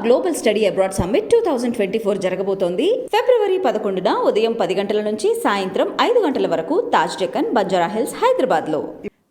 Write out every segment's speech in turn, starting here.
Global study abroad summit 2024 జరగబోతోంది. ఫిబ్రవరి 11న ఉదయం 10 గంటల నుంచి సాయంత్రం 5 గంటల వరకు తాజ్ డెక్కన్, బంజారా హిల్స్, హైదరాబాద్లో.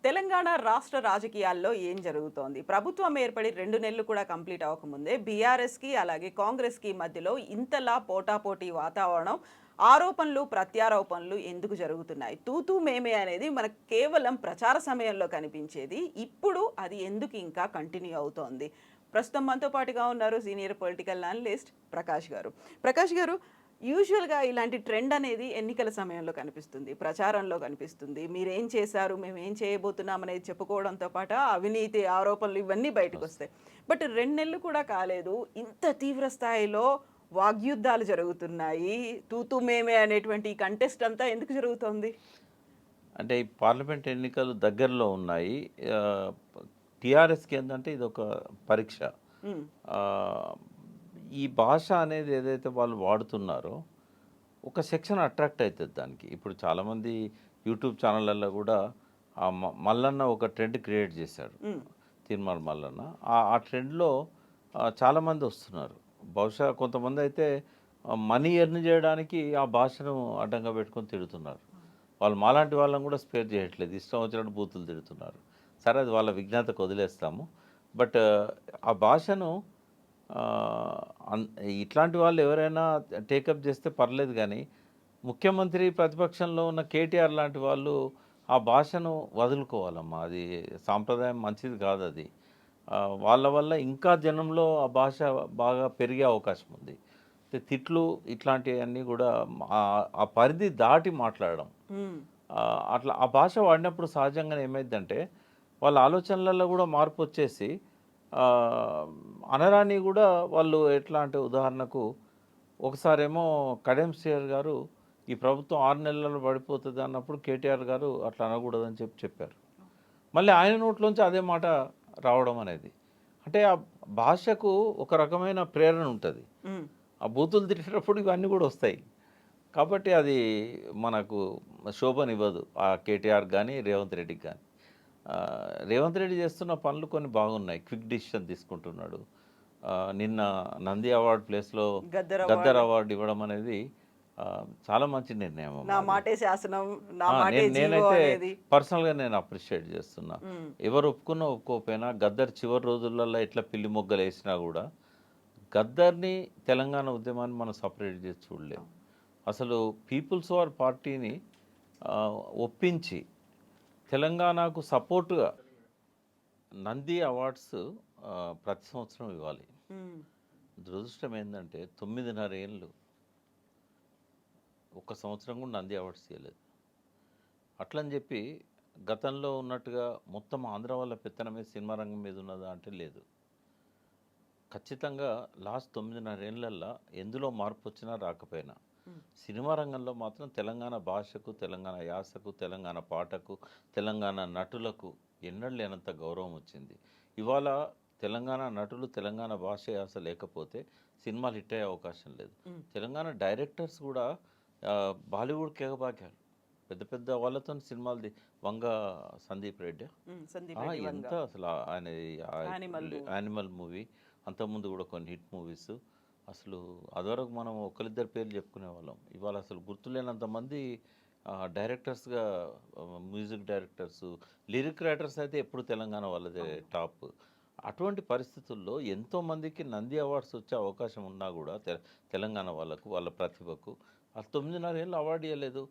తెలంగాణ రాష్ట్ర రాజకీయాల్లో ఏం జరుగుతోంది? ప్రభుత్వం ఏర్పడి 2 నెలలు కూడా కంప్లీట్ అవ్వకముందే బీఆర్ఎస్కి అలాగే కాంగ్రెస్కి మధ్యలో ఇంతలా పోటాపోటీ వాతావరణం, ఆరోపణలు ప్రత్యారోపణలు ఎందుకు జరుగుతున్నాయి? తూతూ మేమే అనేది మనకు కేవలం ప్రచార సమయంలో కనిపించేది. ఇప్పుడు అది ఎందుకు ఇంకా కంటిన్యూ అవుతోంది? ప్రస్తుతం మనతో పాటుగా ఉన్నారు సీనియర్ పొలిటికల్ అనలిస్ట్ ప్రకాష్ గారు. ప్రకాష్ గారు, యూజువల్గా ఇలాంటి ట్రెండ్ అనేది ఎన్నికల సమయంలో కనిపిస్తుంది, ప్రచారంలో కనిపిస్తుంది. మీరేం చేశారు, మేము ఏం చేయబోతున్నాం అనేది చెప్పుకోవడంతో పాటు అవినీతి ఆరోపణలు ఇవన్నీ బయటకు వస్తాయి. బట్ 2 నెలలు కూడా కాలేదు, ఇంత తీవ్ర స్థాయిలో వాగ్యుద్ధాలు జరుగుతున్నాయి. తూతూ మేమే అనేటువంటి ఈ కంటెస్ట్ అంతా ఎందుకు జరుగుతోంది? అంటే ఈ పార్లమెంట్ ఎన్నికలు దగ్గరలో ఉన్నాయి. టీఆర్ఎస్కి ఏంటంటే ఇది ఒక పరీక్ష. ఈ భాష అనేది ఏదైతే వాళ్ళు వాడుతున్నారో ఒక సెక్షన్ అట్రాక్ట్ అవుతుంది దానికి. ఇప్పుడు చాలామంది యూట్యూబ్ ఛానళ్ళల్లో కూడా మల్లన్న ఒక ట్రెండ్ క్రియేట్ చేశాడు, తీర్మార్ మల్లన్న. ఆ ట్రెండ్లో చాలామంది వస్తున్నారు. బహుశా కొంతమంది అయితే మనీ ఎర్న్ చేయడానికి ఆ భాషను అడ్డంగా పెట్టుకొని తిడుతున్నారు. వాళ్ళు మాలాంటి వాళ్ళని కూడా స్పేర్ చేయట్లేదు, ఇష్టం వచ్చినట్టు బూతులు తిడుతున్నారు. సరే, అది వాళ్ళ విజ్ఞాతకు వదిలేస్తాము. బట్ ఆ భాషను ఇట్లాంటి వాళ్ళు ఎవరైనా టేకప్ చేస్తే పర్లేదు, కానీ ముఖ్యమంత్రి ప్రతిపక్షంలో ఉన్న కేటీఆర్ లాంటి వాళ్ళు ఆ భాషను వదులుకోవాలమ్మా. అది సాంప్రదాయం మంచిది కాదు. అది వాళ్ళ వల్ల ఇంకా జనంలో ఆ భాష బాగా పెరిగే అవకాశం ఉంది. తిట్లు ఇట్లాంటివన్నీ కూడా ఆ పరిధి దాటి మాట్లాడడం, అట్లా ఆ భాష వాడినప్పుడు సహజంగా ఏమైందంటే వాళ్ళ ఆలోచనలలో కూడా మార్పు వచ్చేసి అనరాని కూడా వాళ్ళు ఎట్లా అంటే, ఉదాహరణకు ఒకసారేమో కడెం శ్రీహర్ గారు ఈ ప్రభుత్వం 6 నెలల్లో పడిపోతుంది అన్నప్పుడు కేటీఆర్ గారు అట్లా అనకూడదని చెప్పారు. మళ్ళీ ఆయన నోట్లోంచి అదే మాట రావడం అనేది, అంటే ఆ భాషకు ఒక రకమైన ప్రేరణ ఉంటుంది. ఆ బూతులు తిట్టేటప్పుడు ఇవన్నీ కూడా వస్తాయి. కాబట్టి అది మనకు శోభనివ్వదు ఆ కేటీఆర్ కానీ రేవంత్ రెడ్డికి కానీ. రేవంత్ రెడ్డి చేస్తున్న పనులు కొన్ని బాగున్నాయి. క్విక్ డిసిషన్ తీసుకుంటున్నాడు. నిన్న నంది అవార్డు ప్లేస్లో గద్దర్ అవార్డు ఇవ్వడం అనేది చాలా మంచి నిర్ణయం. నేనైతే పర్సనల్గా నేను అప్రిషియేట్ చేస్తున్నా. ఎవరు ఒప్పుకున్నా ఒప్పుకోకపోయినా గద్దర్ చివరి రోజులలో ఎట్లా పిల్లి మొగ్గలు వేసినా కూడా గద్దర్ని, తెలంగాణ ఉద్యమాన్ని మనం సపరేట్ చేసి చూడలేము. అసలు పీపుల్స్ వార్ పార్టీని ఒప్పించి తెలంగాణకు సపోర్టుగా నంది అవార్డ్స్ ప్రతి సంవత్సరం ఇవ్వాలి. దురదృష్టం ఏంటంటే 9.5 ఏళ్ళు ఒక్క సంవత్సరం కూడా నంది అవార్డ్స్ ఇవ్వలేదు. అట్లని చెప్పి గతంలో ఉన్నట్టుగా మొత్తం ఆంధ్ర వాళ్ళ పెత్తనమే సినిమా రంగం మీద ఉన్నదా అంటే లేదు. ఖచ్చితంగా లాస్ట్ 9.5 ఏళ్ళల్లో ఎందులో మార్పు వచ్చినా రాకపోయినా సినిమా రంగంలో మాత్రం తెలంగాణ భాషకు, తెలంగాణ యాసకు, తెలంగాణ పాటకు, తెలంగాణ నటులకు ఎన్నడూ లేనంత గౌరవం వచ్చింది. ఇవాళ తెలంగాణ నటులు, తెలంగాణ భాష యాస లేకపోతే సినిమాలు హిట్ అయ్యే అవకాశం లేదు. తెలంగాణ డైరెక్టర్స్ కూడా బాలీవుడ్ కేగబాకారు. పెద్ద పెద్ద వాళ్ళతో సినిమాలు వంగ సందీప్ రెడ్డి ఎంత అసలు ఆయన యానిమల్ మూవీ, అంతకుముందు కూడా కొన్ని హిట్ మూవీస్. అసలు అదివరకు మనం ఒకరిద్దరు పేర్లు చెప్పుకునే వాళ్ళం. ఇవాళ అసలు గుర్తులేనంతమంది డైరెక్టర్స్గా, మ్యూజిక్ డైరెక్టర్స్, లిరిక్ రైటర్స్ అయితే ఎప్పుడు తెలంగాణ వాళ్ళదే టాప్. అటువంటి పరిస్థితుల్లో ఎంతోమందికి నంది అవార్డ్స్ వచ్చే అవకాశం ఉన్నా కూడా తెలంగాణ వాళ్ళకు, వాళ్ళ ప్రతిభకు అది 9.5 ఏళ్ళు అవార్డు ఇవ్వలేదు.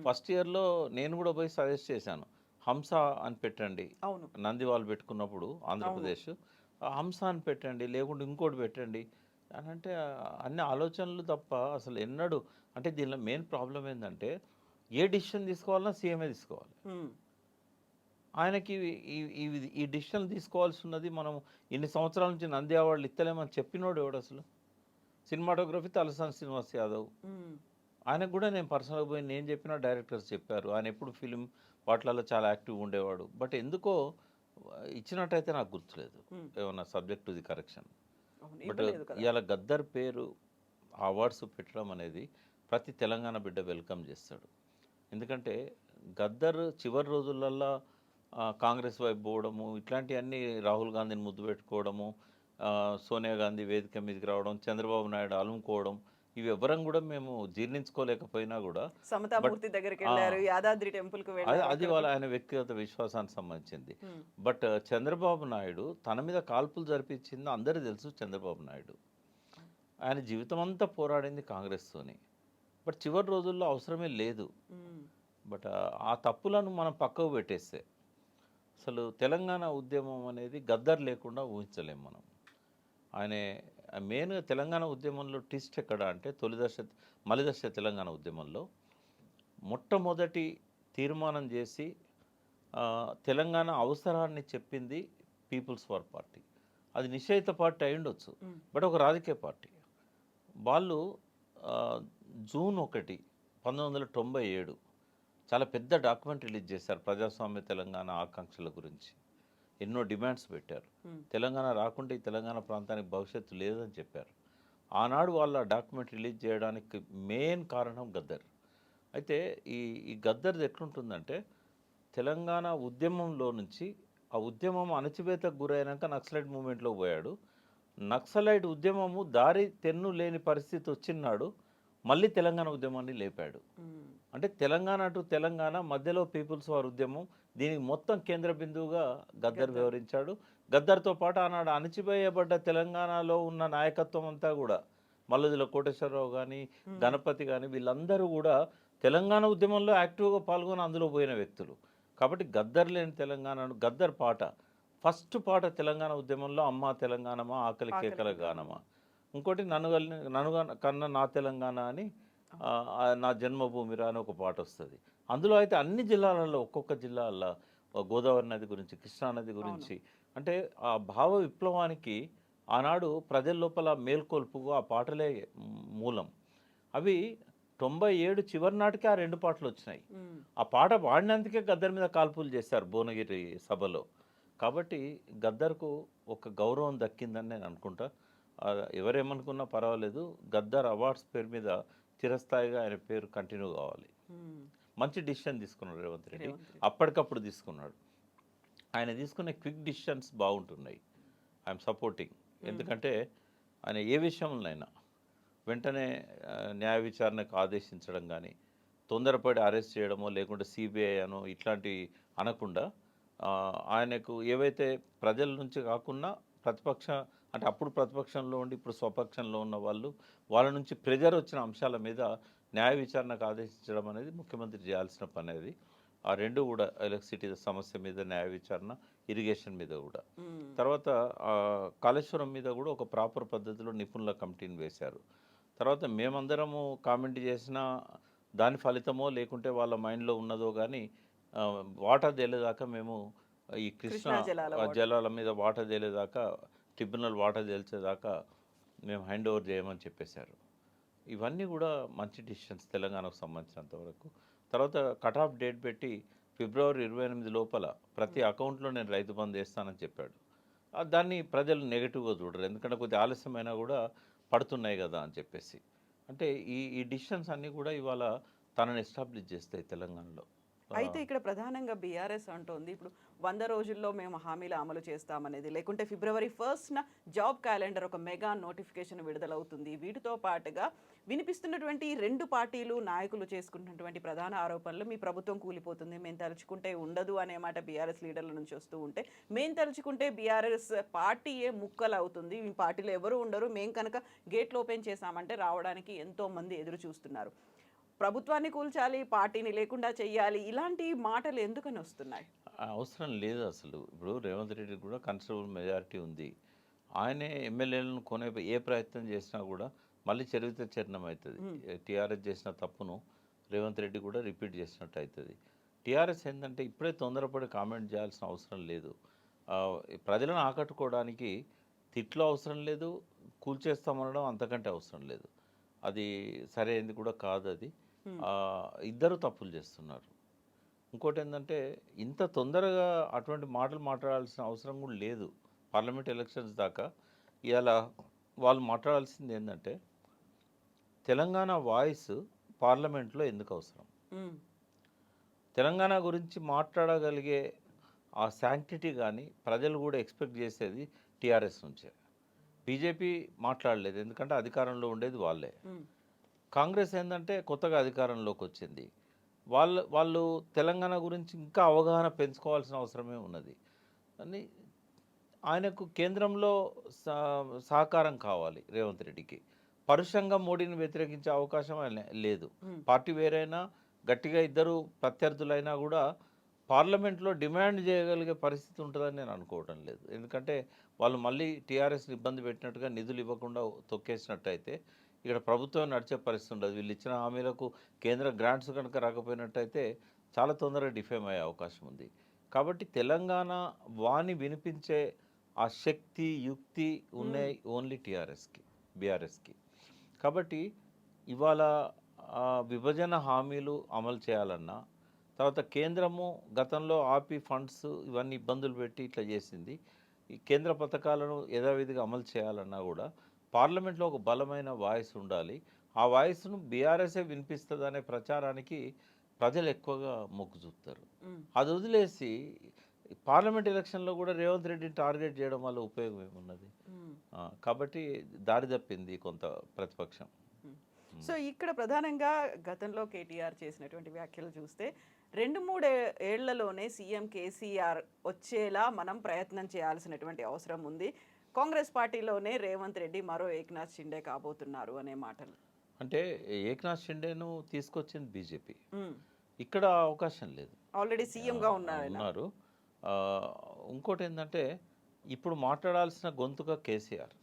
ఫస్ట్ ఇయర్లో నేను కూడా పోయి సజెస్ట్ చేశాను, హంస అని పెట్టండి. నంది వాళ్ళు పెట్టుకున్నప్పుడు ఆంధ్రప్రదేశ్ హంస అని పెట్టండి, లేకుంటే ఇంకోటి పెట్టండి అని అంటే అన్ని ఆలోచనలు తప్ప అసలు ఎన్నడూ. అంటే దీనిలో మెయిన్ ప్రాబ్లం ఏంటంటే ఏ డిసిషన్ తీసుకోవాలన్నా సీఎంఏ తీసుకోవాలి. ఆయనకి ఈ డిసిషన్ తీసుకోవాల్సి ఉన్నది. మనం ఇన్ని సంవత్సరాల నుంచి నంది అవార్డులు ఇస్తలేమని చెప్పినోడు ఎవడు అసలు? సినిమాటోగ్రఫీ తలసాని శ్రీనివాస్ యాదవ్. ఆయనకు కూడా నేను పర్సనల్గా పోయి నేను చెప్పిన డైరెక్టర్స్ చెప్పారు. ఆయన ఎప్పుడు ఫిలిం వాటిలలో చాలా యాక్టివ్గా ఉండేవాడు. బట్ ఎందుకో ఇచ్చినట్టయితే నాకు గుర్తులేదు, ఏమన్నా subject to the correction. But ఇవాళ గద్దర్ పేరు అవార్డ్స్ పెట్టడం అనేది ప్రతి తెలంగాణ బిడ్డ వెల్కమ్ చేస్తాడు. ఎందుకంటే గద్దర్ చివరి రోజులల్లో కాంగ్రెస్ వైపు పోవడము, ఇట్లాంటివన్నీ, రాహుల్ గాంధీని ముద్దు పెట్టుకోవడము, సోనియా గాంధీ వేదిక మీదకి రావడం, చంద్రబాబు నాయుడు అలుముకోవడం, ఇవి ఎవ్వరం కూడా మేము జీర్ణించుకోలేకపోయినా కూడా సమతామూర్తి దగ్గరికి ఆ, వెళ్ళారు, యాదాద్రి టెంపుల్ కు అది వెళ్ళారు అది వాళ్ళ ఆయన వ్యక్తిగత విశ్వాసానికి సంబంధించింది. బట్ చంద్రబాబు నాయుడు తన మీద కాల్పులు జరిపించింది అందరికీ తెలుసు. చంద్రబాబు నాయుడు ఆయన జీవితం అంతా పోరాడింది కాంగ్రెస్తోని. బట్ చివరి రోజుల్లో అవసరమే లేదు. బట్ ఆ తప్పులను మనం పక్కకు పెట్టేస్తే అసలు తెలంగాణ ఉద్యమం అనేది గద్దర్ లేకుండా ఊహించలేం మనం. ఆయన మెయిన్గా తెలంగాణ ఉద్యమంలో ట్విస్ట్ ఎక్కడ అంటే మలిదశ తెలంగాణ ఉద్యమంలో మొట్టమొదటి తీర్మానం చేసి తెలంగాణ అవసరాన్ని చెప్పింది పీపుల్స్ వార్ పార్టీ. అది నిషేధిత పార్టీ అయి ఉండొచ్చు, బట్ ఒక రాజకీయ పార్టీ. వాళ్ళు ఆ, జూన్ 1, 1997 చాలా పెద్ద డాక్యుమెంట్ రిలీజ్ చేశారు ప్రజాస్వామ్య తెలంగాణ ఆకాంక్షల గురించి. ఎన్నో డిమాండ్స్ పెట్టారు. తెలంగాణ రాకుంటే ఈ తెలంగాణ ప్రాంతానికి భవిష్యత్తు లేదని చెప్పారు. ఆనాడు వాళ్ళ డాక్యుమెంట్ రిలీజ్ చేయడానికి మెయిన్ కారణం గద్దర్. అయితే ఈ గద్దర్ది ఎట్లుంటుందంటే తెలంగాణ ఉద్యమంలో నుంచి ఆ ఉద్యమం అణచివేతకు గురైనాక నక్సలైట్ మూమెంట్లో పోయాడు. నక్సలైట్ ఉద్యమము దారి తెన్ను లేని పరిస్థితి వచ్చినాడు మళ్ళీ తెలంగాణ ఉద్యమాన్ని లేపాడు. అంటే తెలంగాణ టు తెలంగాణ మధ్యలో పీపుల్స్ వార్ ఉద్యమం, దీనికి మొత్తం కేంద్ర బిందువుగా గద్దర్ వివరించాడు. గద్దర్తో పాటు ఆనాడు అణచివేయబడ్డ తెలంగాణలో ఉన్న నాయకత్వం అంతా కూడా మల్లుదిల కోటేశ్వరరావు కానీ గణపతి కానీ వీళ్ళందరూ కూడా తెలంగాణ ఉద్యమంలో యాక్టివ్గా పాల్గొని అందులో పోయిన వ్యక్తులు. కాబట్టి గద్దర్ లేని తెలంగాణను గద్దర్ పాట ఫస్ట్ పాట తెలంగాణ ఉద్యమంలో అమ్మా తెలంగాణమా ఆకలి కేకల గానమా. ఇంకోటి నన్ను కన్న నా తెలంగాణ అని నా జన్మభూమిరా అని ఒక పాట వస్తుంది. అందులో అయితే అన్ని జిల్లాలలో ఒక్కొక్క జిల్లాల్లో గోదావరి నది గురించి, కృష్ణా నది గురించి, అంటే ఆ భావ విప్లవానికి ఆనాడు ప్రజల లోపల మేల్కొల్పుగా ఆ పాటలే మూలం. అవి 97 చివరి నాటికి ఆ 2 పాటలు వచ్చినాయి. ఆ పాట పాడినందుకే గద్దర్ మీద కాల్పులు చేశారు భువనగిరి సభలో. కాబట్టి గద్దర్కు ఒక గౌరవం దక్కిందని నేను అనుకుంటా. ఎవరేమనుకున్నా పర్వాలేదు, గద్దర్ అవార్డ్స్ పేరు మీద చిరస్థాయిగా ఆయన పేరు కంటిన్యూ కావాలి. మంచి డిసిషన్ తీసుకున్నాడు రేవంత్ రెడ్డి, అప్పటికప్పుడు తీసుకున్నాడు. ఆయన తీసుకునే క్విక్ డిసిషన్స్ బాగుంటున్నాయి. I'm supporting. ఎందుకంటే ఆయన ఏ విషయంలోనైనా వెంటనే న్యాయ విచారణకు ఆదేశించడం కానీ, తొందరపడి అరెస్ట్ చేయడమో లేకుంటే సిబిఐ అనో ఇట్లాంటివి అనకుండా ఆయనకు ఏవైతే ప్రజల నుంచి కాకుండా అంటే అప్పుడు ప్రతిపక్షంలో ఉండి ఇప్పుడు స్వపక్షంలో ఉన్న వాళ్ళ నుంచి ప్రెజర్ వచ్చిన అంశాల మీద న్యాయ విచారణకు ఆదేశించడం అనేది ముఖ్యమంత్రి చేయాల్సిన పని. అది ఆ రెండు కూడా ఎలక్ట్రిసిటీ సమస్య మీద న్యాయ విచారణ, ఇరిగేషన్ మీద కూడా. తర్వాత కాళేశ్వరం మీద కూడా ఒక ప్రాపర్ పద్ధతిలో నిపుణుల కమిటీని వేశారు. తర్వాత మేమందరము కామెంట్ చేసిన దాని ఫలితమో లేకుంటే వాళ్ళ మైండ్లో ఉన్నదో కానీ వాటా తేలేదాకా మేము ఈ కృష్ణా జలాల మీద వాటా తేలేదాకా, ట్రిబ్యునల్ వాటా తేల్చేదాకా మేము హ్యాండ్ ఓవర్ చేయమని చెప్పేశారు. ఇవన్నీ కూడా మంచి డిసిషన్స్ తెలంగాణకు సంబంధించినంత వరకు. తర్వాత కట్ ఆఫ్ డేట్ పెట్టి ఫిబ్రవరి 28 లోపల ప్రతి అకౌంట్లో నేను రైతు బంధు వేస్తానని చెప్పాడు. దాన్ని ప్రజలు నెగిటివ్గా చూడరు, ఎందుకంటే కొద్దిగా ఆలస్యమైనా కూడా పడుతున్నాయి కదా అని చెప్పేసి. అంటే ఈ డిసిషన్స్ అన్నీ కూడా ఇవాళ తనని ఎస్టాబ్లిష్ చేస్తాయి తెలంగాణలో. అయితే ఇక్కడ ప్రధానంగా బీఆర్ఎస్ అంటోంది ఇప్పుడు 100 రోజుల్లో మేము హామీలు అమలు చేస్తామనేది, లేకుంటే ఫిబ్రవరి 1న జాబ్ క్యాలెండర్ ఒక మెగా నోటిఫికేషన్ విడుదలవుతుంది. వీటితో పాటుగా వినిపిస్తున్నటువంటి 2 పార్టీలు నాయకులు చేసుకుంటున్నటువంటి ప్రధాన ఆరోపణలు మీ ప్రభుత్వం కూలిపోతుంది, మేము తలుచుకుంటే ఉండదు అనే మాట బీఆర్ఎస్ లీడర్ల నుంచి వస్తూ ఉంటే, మేము తలుచుకుంటే బీఆర్ఎస్ పార్టీయే ముక్కలు అవుతుంది, మీ పార్టీలో ఎవరు ఉండరు, మేము కనుక గేట్లు ఓపెన్ చేశామంటే రావడానికి ఎంతోమంది ఎదురు చూస్తున్నారు, ప్రభుత్వాన్ని కూల్చాలి, పార్టీని లేకుండా చెయ్యాలి, ఇలాంటి మాటలు ఎందుకని వస్తున్నాయి? అవసరం లేదు అసలు. ఇప్పుడు రేవంత్ రెడ్డి కూడా కన్సిడరబుల్ మెజారిటీ ఉంది. ఆయనే ఎమ్మెల్యేలను కొనే ఏ ప్రయత్నం చేసినా కూడా మళ్ళీ చరిత్ర చరణం అవుతుంది. టీఆర్ఎస్ చేసిన తప్పును రేవంత్ రెడ్డి కూడా రిపీట్ చేసినట్టు అవుతుంది. టీఆర్ఎస్ ఏంటంటే ఇప్పుడే తొందరపడి కామెంట్ చేయాల్సిన అవసరం లేదు. ప్రజలను ఆకట్టుకోవడానికి తిట్లు అవసరం లేదు, కూల్చేస్తామనడం అంతకంటే అవసరం లేదు. అది సరైనది కూడా కాదు. అది ఇద్దరు తప్పులు చేస్తున్నారు. ఇంకోటి ఏంటంటే ఇంత తొందరగా అటువంటి మాటలు మాట్లాడాల్సిన అవసరం కూడా లేదు. పార్లమెంట్ ఎలక్షన్స్ దాకా ఇవాళ వాళ్ళు మాట్లాడాల్సింది ఏంటంటే తెలంగాణ వాయిస్ పార్లమెంట్లో ఎందుకు అవసరం, తెలంగాణ గురించి మాట్లాడగలిగే ఆ శాంక్టిటీ కానీ ప్రజలు కూడా ఎక్స్పెక్ట్ చేసేది టీఆర్ఎస్ నుంచే. బీజేపీ మాట్లాడలేదు, ఎందుకంటే అధికారంలో ఉండేది వాళ్ళే. ఉమ్, కాంగ్రెస్ ఏంటంటే కొత్తగా అధికారంలోకి వచ్చింది. వాళ్ళు తెలంగాణ గురించి ఇంకా అవగాహన పెంచుకోవాల్సిన అవసరమే ఉన్నది. అని ఆయనకు కేంద్రంలో సహకారం కావాలి రేవంత్ రెడ్డికి. పరుషంగా మోడీని వ్యతిరేకించే అవకాశం ఆయన లేదు. ఉమ్, పార్టీ వేరైనా, గట్టిగా ఇద్దరు ప్రత్యర్థులైనా కూడా పార్లమెంట్లో డిమాండ్ చేయగలిగే పరిస్థితి ఉంటుందని నేను అనుకోవడం లేదు. ఎందుకంటే వాళ్ళు మళ్ళీ టీఆర్ఎస్ని ఇబ్బంది పెట్టినట్టుగా నిధులు ఇవ్వకుండా తొక్కేసినట్టయితే ఇక్కడ ప్రభుత్వం నడిచే పరిస్థితి ఉండదు. వీళ్ళు ఇచ్చిన హామీలకు కేంద్ర గ్రాంట్స్ కనుక రాకపోయినట్టయితే చాలా తొందరగా డిఫేమ్ అయ్యే అవకాశం ఉంది. కాబట్టి తెలంగాణ వాణి వినిపించే ఆ శక్తి, యుక్తి ఉన్నాయి ఓన్లీ టీఆర్ఎస్కి, బీఆర్ఎస్కి. కాబట్టి ఇవాళ విభజన హామీలు అమలు చేయాలన్నా, తర్వాత కేంద్రము గతంలో ఆపి ఫండ్స్ ఇవన్నీ ఇబ్బందులు పెట్టి ఇట్లా చేసింది. ఈ కేంద్ర పథకాలను యథావిధిగా అమలు చేయాలన్నా కూడా పార్లమెంట్లో ఒక బలమైన వాయిస్ ఉండాలి. ఆ వాయిస్ను బీఆర్ఎస్ఏ వినిపిస్తుంది అనే ప్రచారానికి ప్రజలు ఎక్కువగా మొగ్గు చూపుతారు. ఉమ్. అది వదిలేసి పార్లమెంట్ ఎలక్షన్లో కూడా రేవంత్ రెడ్డిని టార్గెట్ చేయడం వల్ల ఉపయోగం ఏమున్నది? ఉమ్. కాబట్టి దారి తప్పింది కొంత ప్రతిపక్షం. సో ఇక్కడ ప్రధానంగా గతంలో కేటీఆర్ చేసినటువంటి వ్యాఖ్యలు చూస్తే 2-3 ఏళ్లలోనే సీఎం కేసీఆర్ వచ్చేలా మనం ప్రయత్నం చేయాల్సినటువంటి అవసరం ఉంది. కాంగ్రెస్ పార్టీలోనే రేవంత్ రెడ్డి మరో ఏక్నాథ్ షిండే కాబోతున్నారు అనే మాటలు. అంటే ఏక్నాథ్ షిండేను తీసుకొచ్చింది బీజేపీ. ఉమ్. ఇక్కడ అవకాశం లేదు. ఆల్రెడీ సీఎంగా ఉన్నారు ఆయన. ఉన్నారు. ఆ, ఇంకోటి ఏంటంటే ఇప్పుడు మాట్లాడాల్సిన గొంతుగా కేసీఆర్.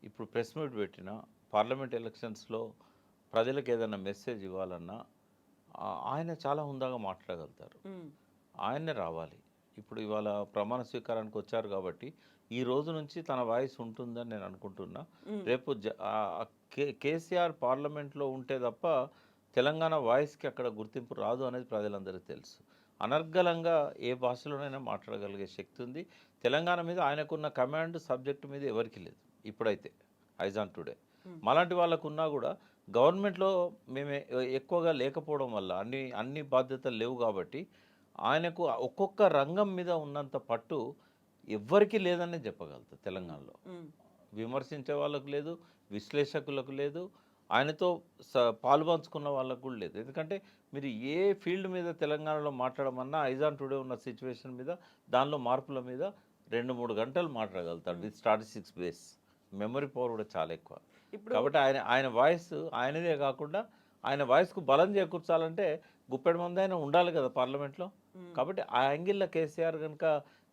ఇప్పుడు ప్రెస్ మీట్ పెట్టిన పార్లమెంట్ ఎలక్షన్స్లో ప్రజలకు ఏదైనా మెసేజ్ ఇవ్వాలన్నా ఆయన చాలా హుందాగా మాట్లాడగలుగుతారు. ఉమ్. ఆయన్నే రావాలి. ఇప్పుడు ఇవాళ ప్రమాణ స్వీకారానికి వచ్చారు కాబట్టి ఈ రోజు నుంచి తన వాయిస్ ఉంటుందని నేను అనుకుంటున్నా. రేపు కేసీఆర్ పార్లమెంట్లో ఉంటే తప్ప తెలంగాణ వాయిస్కి అక్కడ గుర్తింపు రాదు అనేది ప్రజలందరికీ తెలుసు. అనర్గళంగా ఏ భాషలోనైనా మాట్లాడగలిగే శక్తి ఉంది. తెలంగాణ మీద ఆయనకున్న కమాండ్ సబ్జెక్టు మీద ఎవరికి లేదు ఇప్పుడైతే, ఐజ్ ఆన్ టుడే. మాలాంటి వాళ్ళకు ఉన్నా కూడా గవర్నమెంట్లో మేము ఎక్కువగా లేకపోవడం వల్ల అన్ని బాధ్యతలు లేవు కాబట్టి ఆయనకు ఒక్కొక్క రంగం మీద ఉన్నంత పట్టు ఎవ్వరికీ లేదని చెప్పగలుగుతా. తెలంగాణలో ఉమ్. విమర్శించే వాళ్ళకు లేదు, విశ్లేషకులకు లేదు, ఆయనతో పాలుపంచుకున్న వాళ్ళకు కూడా లేదు. ఎందుకంటే మీరు ఏ ఫీల్డ్ మీద తెలంగాణలో మాట్లాడమన్నా ఐజాన్ టుడే ఉన్న సిచ్యువేషన్ మీద, దానిలో మార్పుల మీద 2-3 గంటలు మాట్లాడగలుగుతాడు with statistics base. Memory power కూడా చాలా ఎక్కువ. కాబట్టి ఆయన వాయిస్ ఆయనదే కాకుండా ఆయన వాయిస్కు బలం చేకూర్చాలంటే గుప్పెడు మంది అయినా ఉండాలి కదా పార్లమెంట్లో. కాబట్టి ఆ యాంగిల్లో కేసీఆర్ కనుక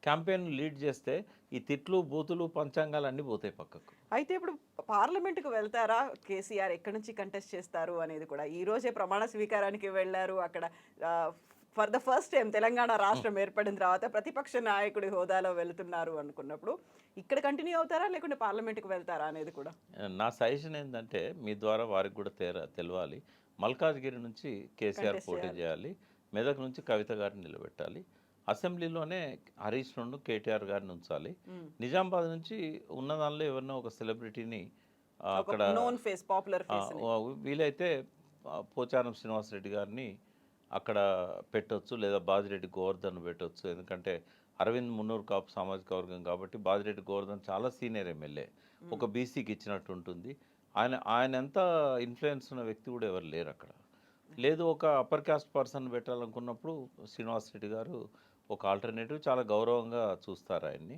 క్యాంపెయిన్ లీడ్ చేస్తే ఈ తిట్లు, బూతులు, పంచాంగాలు అన్నీ పోతాయి పక్కకు. అయితే ఇప్పుడు పార్లమెంట్కి వెళ్తారా కేసీఆర్, ఎక్కడి నుంచి కంటెస్ట్ చేస్తారు అనేది కూడా ఈ రోజే ప్రమాణ స్వీకారానికి వెళ్ళారు. అక్కడ for the first time Telangana రాష్ట్రం ఏర్పడిన తర్వాత ప్రతిపక్ష నాయకుడి హోదాలో వెళ్తున్నారు అనుకున్నప్పుడు ఇక్కడ కంటిన్యూ అవుతారా లేకుంటే పార్లమెంట్కి వెళ్తారా అనేది కూడా నా సజెషన్ ఏంటంటే మీ ద్వారా వారికి కూడా తెలవాలి. మల్కాజ్గిరి నుంచి కేసీఆర్ పోటీ చేయాలి, మెదక్ నుంచి కవిత గారిని నిలబెట్టాలి, అసెంబ్లీలోనే హరీష్ రావును, కేటీఆర్ గారిని ఉంచాలి. నిజామాబాద్ నుంచి ఉన్న దానిలో ఎవరినో ఒక సెలబ్రిటీని అక్కడ నోన్ ఫేస్, పాపులర్ ఫేస్, వీలైతే పోచారం శ్రీనివాసరెడ్డి గారిని అక్కడ పెట్టవచ్చు, లేదా బాజిరెడ్డి గోవర్ధన్ పెట్టవచ్చు. ఎందుకంటే అరవింద్ మున్నూరు కాపు సామాజిక వర్గం కాబట్టి బాజిరెడ్డి గోవర్ధన్ చాలా సీనియర్ ఎమ్మెల్యే, ఒక బీసీకి ఇచ్చినట్టు ఉంటుంది. ఆయన ఎంత ఇన్ఫ్లుయెన్స్ ఉన్న వ్యక్తి కూడా ఎవరు లేరు అక్కడ. లేదు ఒక అప్పర్ క్యాస్ట్ పర్సన్ పెట్టాలనుకున్నప్పుడు శ్రీనివాసరెడ్డి గారు ఒక ఆల్టర్నేటివ్, చాలా గౌరవంగా చూస్తారు ఆయన్ని.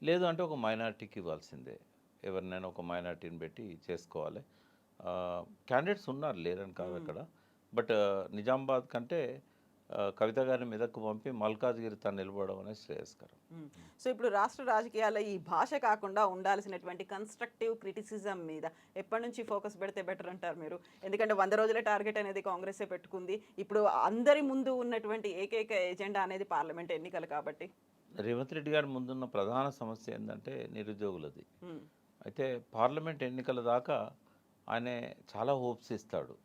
లేదు అంటే ఒక మైనార్టీకి ఇవ్వాల్సిందే, ఎవరినైనా ఒక మైనార్టీని పెట్టి చేసుకోవాలి. క్యాండిడేట్స్ ఉన్నారు, లేరని కాదు అక్కడ. బట్ నిజామాబాద్ కంటే కవిత గారిని మెదక్కు పంపి మల్కాజ్గిరి తను నిలబడడం అనేది శ్రేయస్కరం. సో ఇప్పుడు రాష్ట్ర రాజకీయాల్లో ఈ భాష కాకుండా ఉండాల్సినటువంటి కన్స్ట్రక్టివ్ క్రిటిసిజం మీద ఎప్పటి నుంచి ఫోకస్ పెడితే బెటర్ అంటారు మీరు? ఎందుకంటే 100 రోజుల టార్గెట్ అనేది కాంగ్రెసే పెట్టుకుంది. ఇప్పుడు అందరి ముందు ఉన్నటువంటి ఏకైక ఎజెండా అనేది పార్లమెంట్ ఎన్నికలు కాబట్టి రేవంత్ రెడ్డి గారి ముందున్న ప్రధాన సమస్య ఏంటంటే నిరుద్యోగులది. అయితే పార్లమెంట్ ఎన్నికల దాకా ఆయన చాలా హోప్స్ ఇస్తాడు,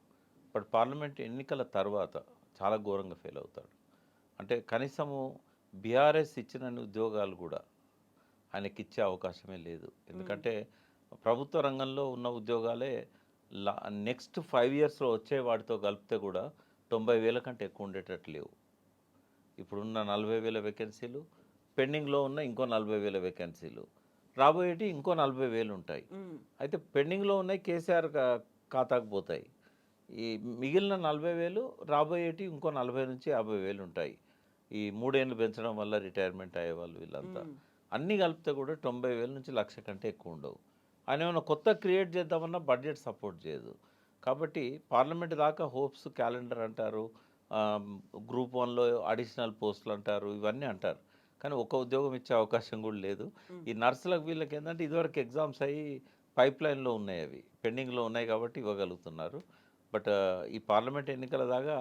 బట్ పార్లమెంట్ ఎన్నికల తర్వాత చాలా ఘోరంగా ఫెయిల్ అవుతాడు. అంటే కనీసము బీఆర్ఎస్ ఇచ్చిన ఉద్యోగాలు కూడా ఆయనకి ఇచ్చే అవకాశమే లేదు. ఎందుకంటే ప్రభుత్వ రంగంలో ఉన్న ఉద్యోగాలే నెక్స్ట్ 5 ఇయర్స్లో వచ్చే వాటితో కలిపితే కూడా 90,000 కంటే ఎక్కువ ఉండేటట్టు లేవు. ఇప్పుడున్న 40,000 వేకెన్సీలు, పెండింగ్లో ఉన్న ఇంకో 40,000 వేకెన్సీలు, రాబోయేటి ఇంకో 40,000 ఉంటాయి. అయితే పెండింగ్లో ఉన్నాయి కేసీఆర్ ఖాతాకు పోతాయి. ఈ మిగిలిన 40,000 రాబోయేటి ఇంకో 40 నుంచి 50,000 ఉంటాయి. ఈ 3 ఏళ్ళు పెంచడం వల్ల రిటైర్మెంట్ అయ్యే వాళ్ళు వీళ్ళంతా అన్నీ కలిపితే కూడా 90,000 నుంచి 1,00,000 కంటే ఎక్కువ ఉండవు. ఆయన ఏమైనా కొత్త క్రియేట్ చేద్దామన్నా బడ్జెట్ సపోర్ట్ చేయదు. కాబట్టి పార్లమెంట్ దాకా హోప్స్ క్యాలెండర్ అంటారు, గ్రూప్ 1లో అడిషనల్ పోస్టులు అంటారు, ఇవన్నీ అంటారు. కానీ ఒక ఉద్యోగం ఇచ్చే అవకాశం కూడా లేదు. ఈ నర్సులకు వీళ్ళకి ఏంటంటే ఇదివరకు ఎగ్జామ్స్ అయ్యి పైప్ లైన్లో ఉన్నాయి, అవి పెండింగ్లో ఉన్నాయి కాబట్టి ఇవ్వగలుగుతున్నారు. బట్ ఈ పార్లమెంట్ ఎన్నికల దాకా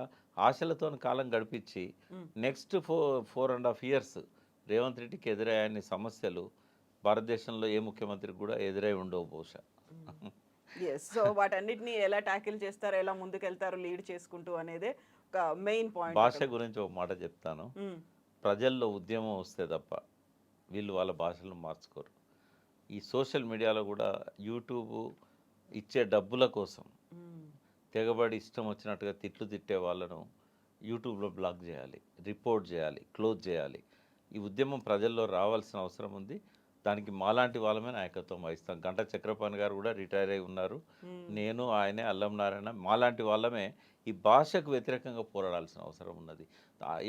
ఆశలతో కాలం గడిపించి నెక్స్ట్ 4.5 years రేవంత్ రెడ్డికి ఎదురయ్యే సమస్యలు భారతదేశంలో ఏ ముఖ్యమంత్రికి కూడా ఎదురై ఉండవు బహుశా. ఎస్, సో వాటన్నిటిని ఎలా ట్యాకిల్ చేస్తారు, ఎలా ముందుకెళ్తారు లీడ్ చేసుకుంటూ అనేదే ఒక మెయిన్ పాయింట్. భాష గురించి ఒక మాట చెప్తాను. ప్రజల్లో ఉద్యమం వస్తే తప్ప వీళ్ళు వాళ్ళ భాషలను మార్చుకోరు. ఈ సోషల్ మీడియాలో కూడా యూట్యూబ్ ఇచ్చే డబ్బుల కోసం తెగబడి ఇష్టం వచ్చినట్టుగా తిట్లు తిట్టే వాళ్ళను యూట్యూబ్లో బ్లాక్ చేయాలి, రిపోర్ట్ చేయాలి, క్లోజ్ చేయాలి. ఈ ఉద్యమం ప్రజల్లో రావాల్సిన అవసరం ఉంది. దానికి మాలాంటి వాళ్ళమే నాయకత్వం వహిస్తాం. గంటా చక్రపాణి గారు కూడా రిటైర్ అయి ఉన్నారు, నేను ఆయనే, అల్లం నారాయణ, మాలాంటి వాళ్ళమే ఈ భాషకు వ్యతిరేకంగా పోరాడాల్సిన అవసరం ఉన్నది.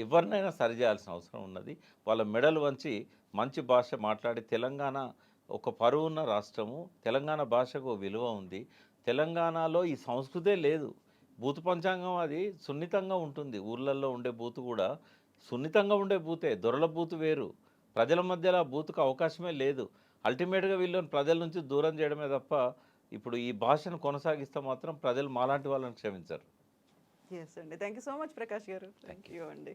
ఎవరినైనా సరిచేయాల్సిన అవసరం ఉన్నది. వాళ్ళ మెడలు వంచి మంచి భాష మాట్లాడి, తెలంగాణ ఒక పరువున్న రాష్ట్రము, తెలంగాణ భాషకు విలువ ఉంది. తెలంగాణలో ఈ సంస్కృతే లేదు. బూతు పంచాంగం అది సున్నితంగా ఉంటుంది. ఊర్లలో ఉండే బూతు కూడా సున్నితంగా ఉండే బూతే, దొరల బూతు వేరు. ప్రజల మధ్యలో ఆ బూతుకు అవకాశమే లేదు. అల్టిమేట్గా వీళ్ళని ప్రజల నుంచి దూరం చేయడమే తప్ప ఇప్పుడు ఈ భాషను కొనసాగిస్తే మాత్రం ప్రజలు మాలాంటి వాళ్ళని క్షమించరు. ఎస్ అండి, thank you so much Prakash గారు. థ్యాంక్ యూ అండి.